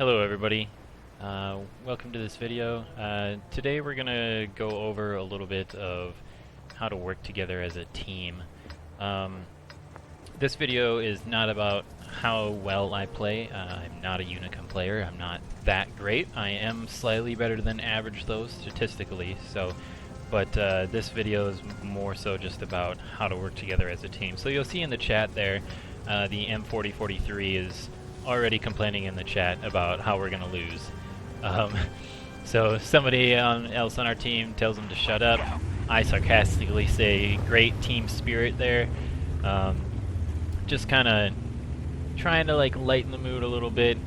Hello everybody, welcome to this video. Today we're going to go over a little bit of how to work together as a team. This video is not about how well I play. I'm not a Unicum player, I'm not that great. I am slightly better than average though, statistically, but this video is more so just about how to work together as a team. So you'll see in the chat there, the M4043 is already complaining in the chat about how we're gonna lose. So somebody else on our team tells him to shut up. I sarcastically say, great team spirit there. Just kind of trying to like lighten the mood a little bit,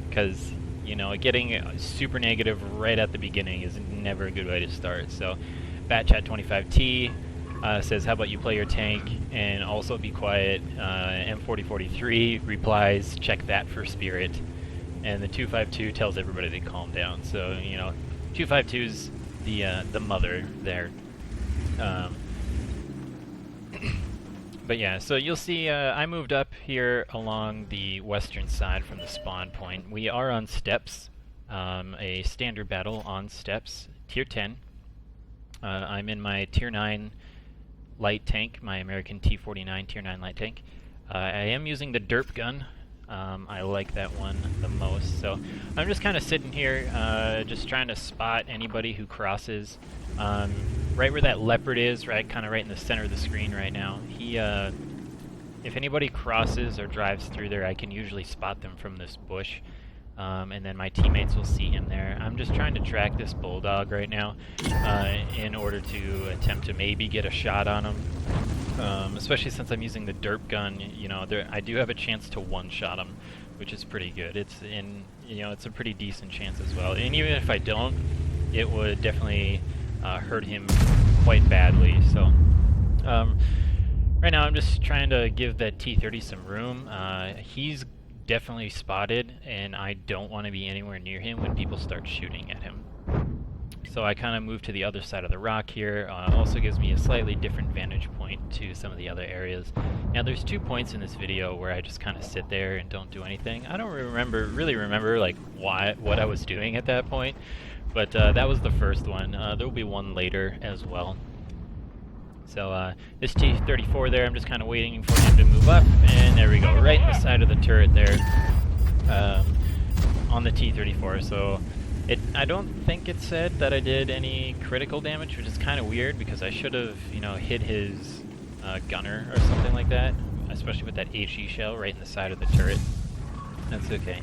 because you know, getting super negative right at the beginning is never a good way to start. So BatChat25T says, how about you play your tank and also be quiet. M4043 replies, check that for spirit. And the 252 tells everybody to calm down. So, you know, 252's the mother there. But yeah, so you'll see I moved up here along the western side from the spawn point. We are on steps, a standard battle on steps, tier 10. I'm in my tier 9 light tank, my American T49 tier 9 light tank. I am using the derp gun. I like that one the most. So I'm just kind of sitting here, just trying to spot anybody who crosses. Right where that leopard is, right, kind of right in the center of the screen right now. He, if anybody crosses or drives through there, I can usually spot them from this bush. And then my teammates will see him there. I'm just trying to track this bulldog right now in order to attempt to maybe get a shot on him. Especially since I'm using the derp gun, you know, I do have a chance to one-shot him, which is pretty good. It's it's a pretty decent chance as well. And even if I don't, it would definitely hurt him quite badly. So right now I'm just trying to give that T30 some room. He's definitely spotted, and I don't want to be anywhere near him when people start shooting at him. So I kind of move to the other side of the rock here. Also gives me a slightly different vantage point to some of the other areas. Now there's 2 points in this video where I just kind of sit there and don't do anything. I don't really remember like what I was doing at that point, but that was the first one. There will be one later as well. So this T-34 there, I'm just kind of waiting for him to move up, and there we go, right in the side of the turret there, on the T-34. So I don't think it said that I did any critical damage, which is kind of weird because I should have, you know, hit his gunner or something like that, especially with that HE shell right in the side of the turret. That's okay.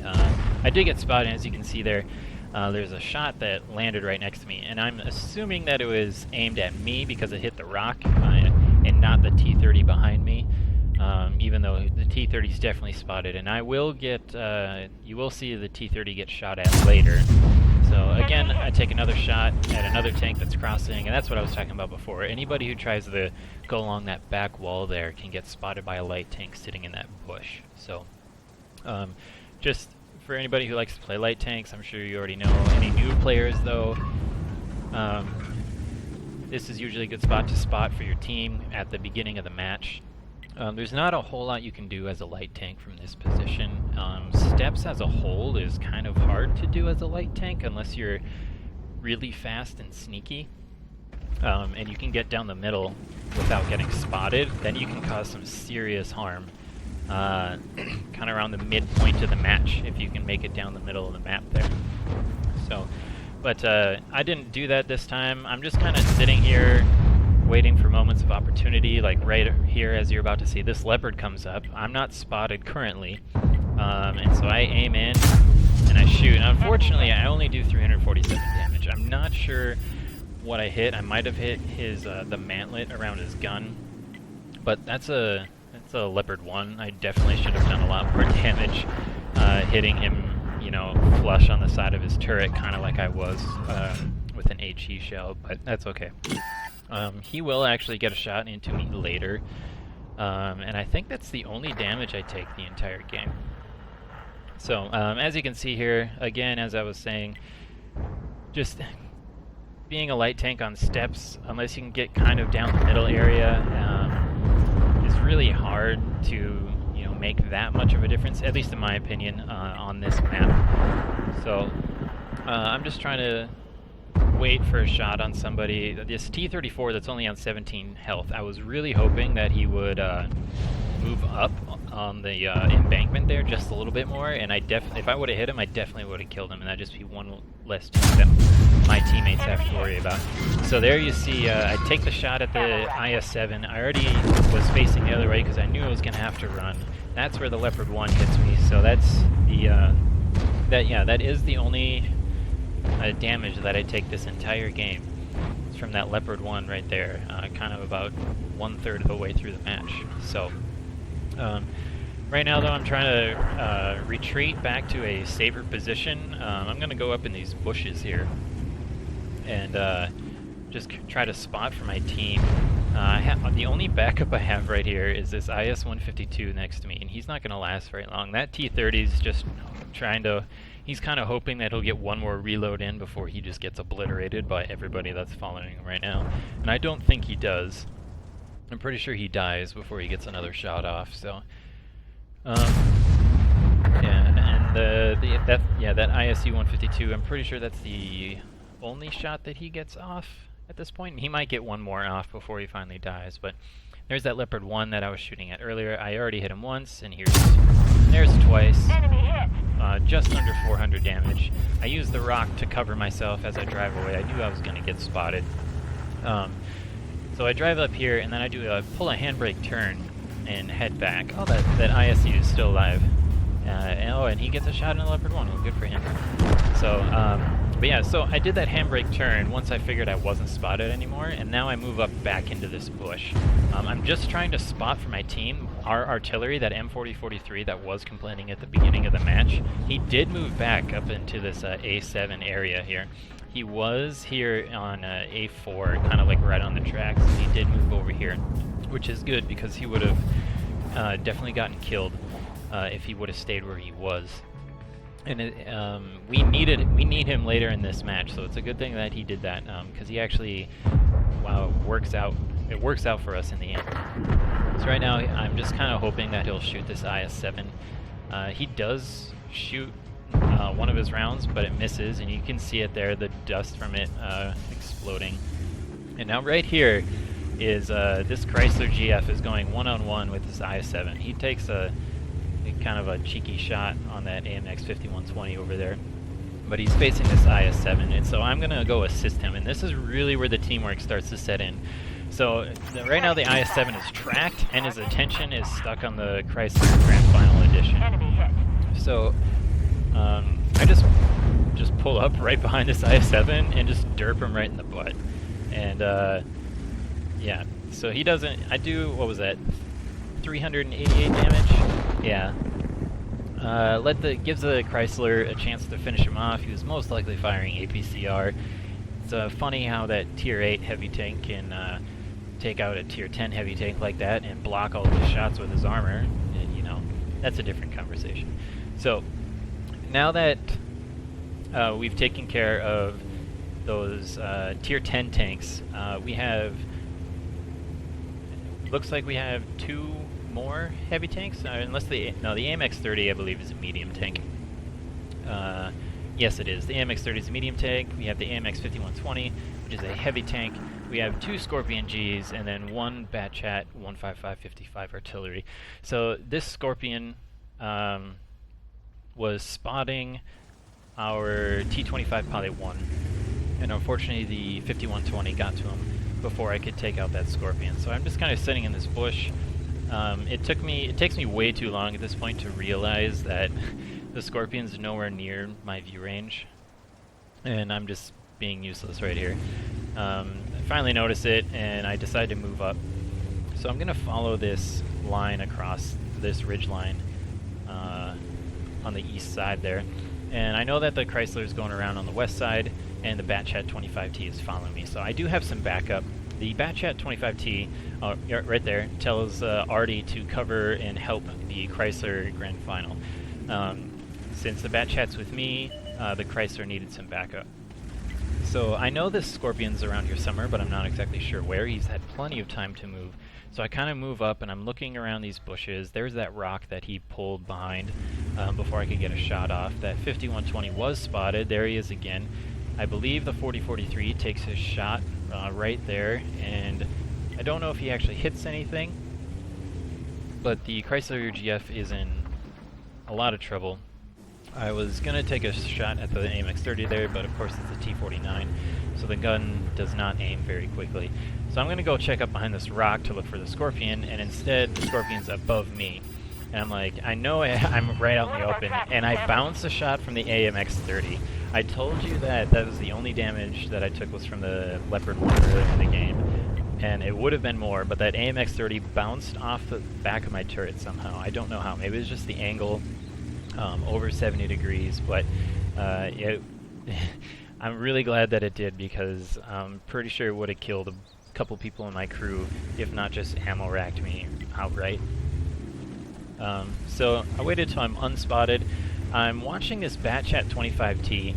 I did get spotted, as you can see there. There's a shot that landed right next to me, and I'm assuming that it was aimed at me because it hit the rock and not the T-30 behind me, even though the T-30 is definitely spotted, and I will get, you will see the T-30 get shot at later. So again, I take another shot at another tank that's crossing, and that's what I was talking about before. Anybody who tries to go along that back wall there can get spotted by a light tank sitting in that bush. So just for anybody who likes to play light tanks, I'm sure you already know. Any new players though, this is usually a good spot to spot for your team at the beginning of the match. There's not a whole lot you can do as a light tank from this position. Steps as a whole is kind of hard to do as a light tank unless you're really fast and sneaky. And you can get down the middle without getting spotted, then you can cause some serious harm. Kind of around the midpoint of the match, if you can make it down the middle of the map there. So, but I didn't do that this time. I'm just kind of sitting here waiting for moments of opportunity, like right here as you're about to see this leopard comes up. I'm not spotted currently, and so I aim in and I shoot. And unfortunately, I only do 347 damage. I'm not sure what I hit. I might have hit his the mantlet around his gun, but that's a Leopard 1. I definitely should have done a lot more damage, hitting him, you know, flush on the side of his turret, kind of like I was with an HE shell, but that's okay. He will actually get a shot into me later, and I think that's the only damage I take the entire game. So, as you can see here, again, as I was saying, just being a light tank on steps, unless you can get kind of down the middle area, is really hard to, you know, make that much of a difference, at least in my opinion, on this map. So I'm just trying to wait for a shot on somebody. This T-34 that's only on 17 health, I was really hoping that he would move up on the embankment there just a little bit more, and if I would have hit him, I definitely would have killed him, and that'd just be one less team that my teammates have to worry about. So there you see, I take the shot at the IS-7. I already was facing the other way because I knew I was going to have to run. That's where the Leopard 1 hits me, so that's the, that is the only damage that I take this entire game. It's from that Leopard 1 right there, kind of about 1/3 of the way through the match. So, right now though I'm trying to retreat back to a safer position. I'm going to go up in these bushes here and just try to spot for my team. The only backup I have right here is this IS-152 next to me, and he's not going to last very long. That T-30 is just trying to... He's kind of hoping that he'll get one more reload in before he just gets obliterated by everybody that's following him right now. And I don't think he does. I'm pretty sure he dies before he gets another shot off, so... yeah, and that ISU-152, I'm pretty sure that's the only shot that he gets off at this point. He might get one more off before he finally dies, but there's that Leopard 1 that I was shooting at earlier. I already hit him once, and there's twice. Just under 400 damage. I used the rock to cover myself as I drive away. I knew I was going to get spotted. So I drive up here, and then I pull a handbrake turn and head back. Oh, that ISU is still alive. And he gets a shot in the Leopard 1. Well, good for him. So, but yeah, so I did that handbrake turn once I figured I wasn't spotted anymore, and now I move up back into this bush. I'm just trying to spot for my team our artillery, that M4043 that was complaining at the beginning of the match. He did move back up into this A7 area here. He was here on A4, kind of like right on the tracks, and he did move over here, which is good because he would have definitely gotten killed if he would have stayed where he was. And we need him later in this match, so it's a good thing that he did that, because he actually, wow, it works out for us in the end. So right now, I'm just kind of hoping that he'll shoot this IS-7. He does shoot one of his rounds, but it misses, and you can see it there, the dust from it exploding. And now right here is this Chrysler GF is going one-on-one with this IS-7. He takes a kind of a cheeky shot on that AMX 5120 over there, but he's facing this IS-7, and so I'm gonna go assist him, and this is really where the teamwork starts to set in. So right now the IS-7 is tracked, and his attention is stuck on the Chrysler Grand Final Edition. So I just pull up right behind this IS-7 and just derp him right in the butt, and yeah. So he doesn't. I do. What was that? 388 damage. Yeah. Gives the Chrysler a chance to finish him off. He was most likely firing APCR. It's funny how that Tier 8 heavy tank can take out a Tier 10 heavy tank like that and block all the shots with his armor. And, you know, that's a different conversation. So, now that we've taken care of those Tier 10 tanks, looks like we have 2 more heavy tanks, unless the AMX-30 I believe is a medium tank. Yes, it is. The AMX-30 is a medium tank. We have the AMX-5120, which is a heavy tank. We have 2 Scorpion Gs and then 1 Batchat 155-55 artillery. So this Scorpion was spotting our T-25 Poly 1, and unfortunately the 5120 got to him before I could take out that Scorpion. So I'm just kind of sitting in this bush. It takes me way too long at this point to realize that the Scorpion's nowhere near my view range, and I'm just being useless right here. I finally notice it, and I decide to move up. So I'm gonna follow this line across this ridge line on the east side there, and I know that the Chrysler is going around on the west side, and the Batchat 25T is following me. So I do have some backup. The Batchat 25T, right there, tells Artie to cover and help the Chrysler Grand Final. Since the Batchat's with me, the Chrysler needed some backup. So I know this Scorpion's around here somewhere, but I'm not exactly sure where. He's had plenty of time to move. So I kind of move up and I'm looking around these bushes. There's that rock that he pulled behind before I could get a shot off. That 5120 was spotted. There he is again. I believe the 4043 takes his shot right there, and I don't know if he actually hits anything, but the Chrysler GF is in a lot of trouble. I was going to take a shot at the AMX-30 there, but of course it's a T-49, so the gun does not aim very quickly. So I'm going to go check up behind this rock to look for the Scorpion, and instead the Scorpion's above me. And I'm like, I know I'm right out in the open, and I bounce a shot from the AMX-30. I told you that that was the only damage that I took was from the Leopard 1 earlier in the game, and it would have been more, but that AMX-30 bounced off the back of my turret somehow. I don't know how. Maybe it was just the angle over 70 degrees, but I'm really glad that it did, because I'm pretty sure it would have killed a couple people in my crew, if not just ammo racked me outright. So I waited till I'm unspotted. I'm watching this Batchat 25T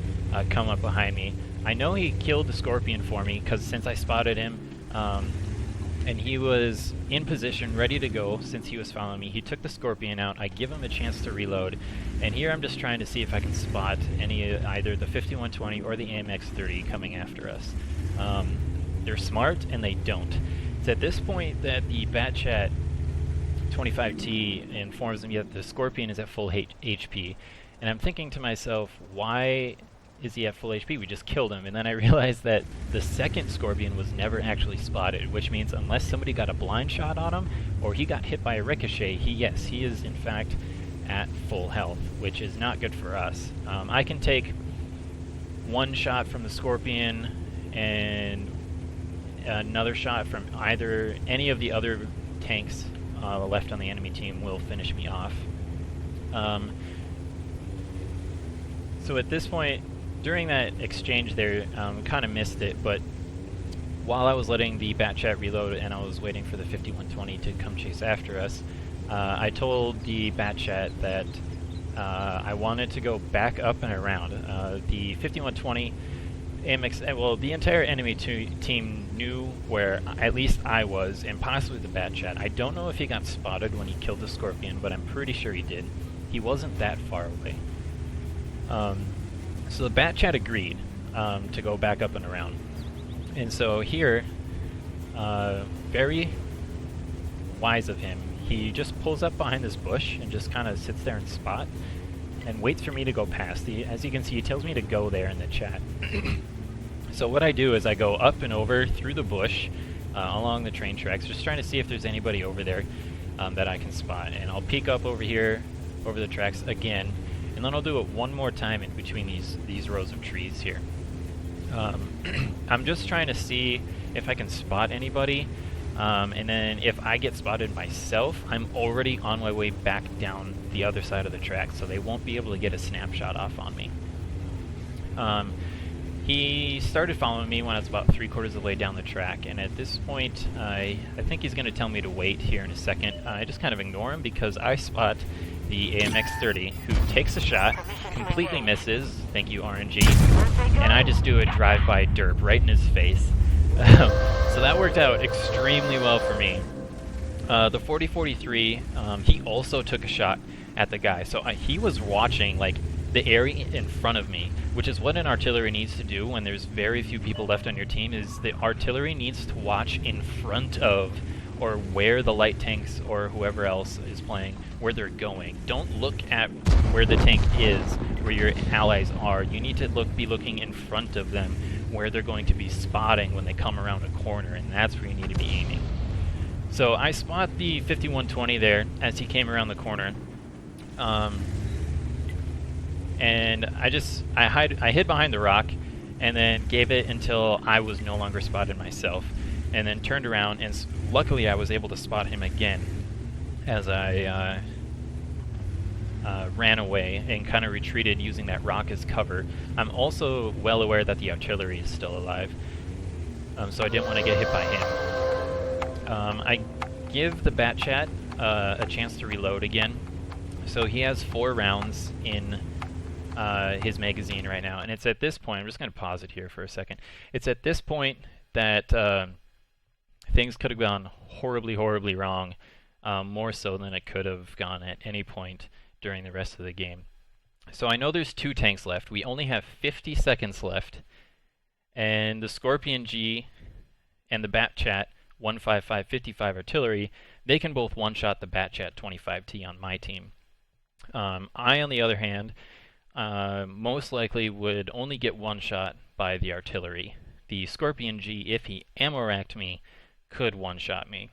come up behind me. I know he killed the Scorpion for me, because since I spotted him, and he was in position, ready to go, since he was following me, he took the Scorpion out. I give him a chance to reload, and here I'm just trying to see if I can spot either the 5120 or the AMX-30 coming after us. They're smart, and they don't. It's at this point that the Batchat 25T informs me that the Scorpion is at full HP, and I'm thinking to myself, why is he at full HP? We just killed him. And then I realized that the second Scorpion was never actually spotted, which means unless somebody got a blind shot on him or he got hit by a ricochet, he is in fact at full health, which is not good for us. I can take one shot from the Scorpion and another shot from any of the other tanks left on the enemy team will finish me off. So at this point, during that exchange there, kind of missed it, but while I was letting the Batchat reload and I was waiting for the 5120 to come chase after us, I told the Batchat that I wanted to go back up and around. The 5120 AMX, well, the entire enemy team knew where at least I was, and possibly the Batchat. I don't know if he got spotted when he killed the Scorpion, but I'm pretty sure he did. He wasn't that far away. So the Batchat agreed to go back up and around. And so here, very wise of him, he just pulls up behind this bush and just kind of sits there and spot and waits for me to go past. As you can see, he tells me to go there in the chat. So what I do is I go up and over through the bush along the train tracks, just trying to see if there's anybody over there that I can spot. And I'll peek up over here, over the tracks again, and then I'll do it one more time in between these rows of trees here. I'm just trying to see if I can spot anybody, and then if I get spotted myself, I'm already on my way back down the other side of the track, so they won't be able to get a snapshot off on me. He started following me when I was about 3/4 of the way down the track, and at this point, I think he's going to tell me to wait here in a second. I just kind of ignore him because I spot the AMX-30, who takes a shot, completely misses, thank you RNG, and I just do a drive-by derp right in his face. So that worked out extremely well for me. The 4043, he also took a shot at the guy, so he was watching like the area in front of me, which is what an artillery needs to do when there's very few people left on your team, is the artillery needs to watch in front of, or where the light tanks or whoever else is playing, where they're going. Don't look at where the tank is, where your allies are. You need to be looking in front of them, where they're going to be spotting when they come around a corner, and that's where you need to be aiming. So I spot the 5120 there as he came around the corner, and I hid behind the rock, and then gave it until I was no longer spotted myself, and then turned around, and luckily I was able to spot him again as I ran away and kind of retreated using that rock as cover. I'm also well aware that the artillery is still alive, so I didn't want to get hit by him. I give the Batchat a chance to reload again. So he has 4 rounds in his magazine right now, and it's at this point, I'm just going to pause it here for a second, it's at this point that things could have gone horribly, horribly wrong, more so than it could have gone at any point during the rest of the game. So I know there's 2 tanks left. We only have 50 seconds left, and the Scorpion G and the Bat Chat 155-55 artillery, they can both one-shot the Bat Chat 25T on my team. I, on the other hand, most likely would only get one shot by the artillery. The Scorpion G, if he ammo racked me, could one-shot me.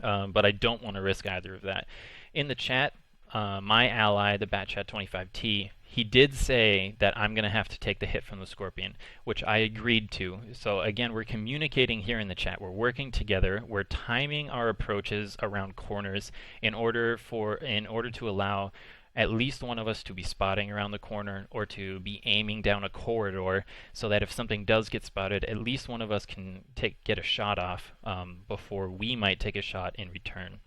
But I don't want to risk either of that. In the chat, my ally, the Batchat 25T, he did say that I'm going to have to take the hit from the Scorpion, which I agreed to. So again, we're communicating here in the chat. We're working together. We're timing our approaches around corners in order to allow at least one of us to be spotting around the corner or to be aiming down a corridor, so that if something does get spotted, at least one of us can get a shot off before we might take a shot in return.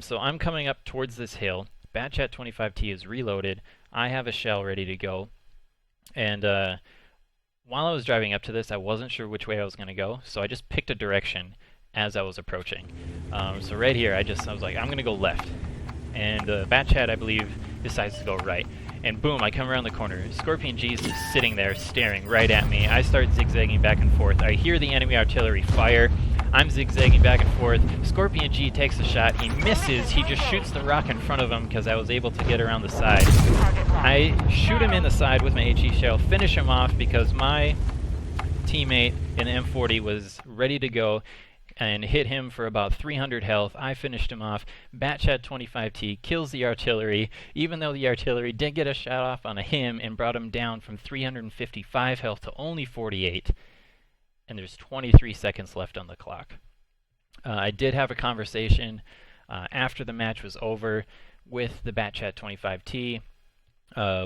So I'm coming up towards this hill. Batchat 25T is reloaded. I have a shell ready to go. And while I was driving up to this, I wasn't sure which way I was going to go, so I just picked a direction as I was approaching. So right here, I was like, I'm going to go left. And Batchat, I believe, decides to go right. And boom, I come around the corner. Scorpion G is just sitting there staring right at me. I start zigzagging back and forth. I hear the enemy artillery fire. I'm zigzagging back and forth. Scorpion G takes a shot. He misses. He just shoots the rock in front of him because I was able to get around the side. I shoot him in the side with my HE shell, finish him off because my teammate in M40 was ready to go, and hit him for about 300 health. I finished him off. Batchat 25T kills the artillery, even though the artillery did get a shot off on him and brought him down from 355 health to only 48. And there's 23 seconds left on the clock. I did have a conversation after the match was over with the Batchat 25T.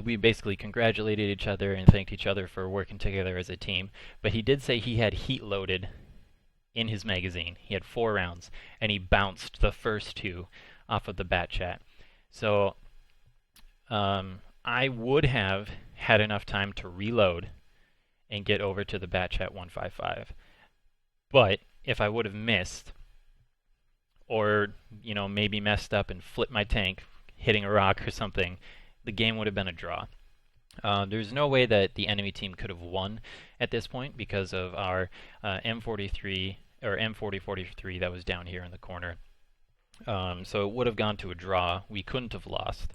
We basically congratulated each other and thanked each other for working together as a team. But he did say he had heat loaded in his magazine. He had 4 rounds, and he bounced the first 2 off of the Batchat. So I would have had enough time to reload and get over to the Batchat 155. But if I would have missed, or maybe messed up and flipped my tank, hitting a rock or something, the game would have been a draw. There's no way that the enemy team could have won at this point because of our M43 or M4043 that was down here in the corner. So it would have gone to a draw. We couldn't have lost.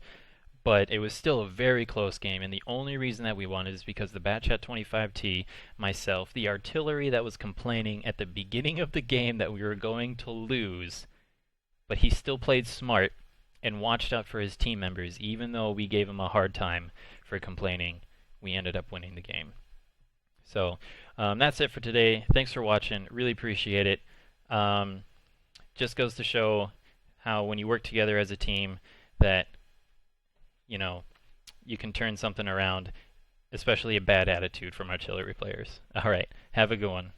But it was still a very close game, and the only reason that we won is because the Batchat 25T, myself, the artillery that was complaining at the beginning of the game that we were going to lose, but he still played smart and watched out for his team members, even though we gave him a hard time for complaining. We ended up winning the game. So that's it for today. Thanks for watching. Really appreciate it. Just goes to show how when you work together as a team that you can turn something around, especially a bad attitude from artillery players. All right, have a good one.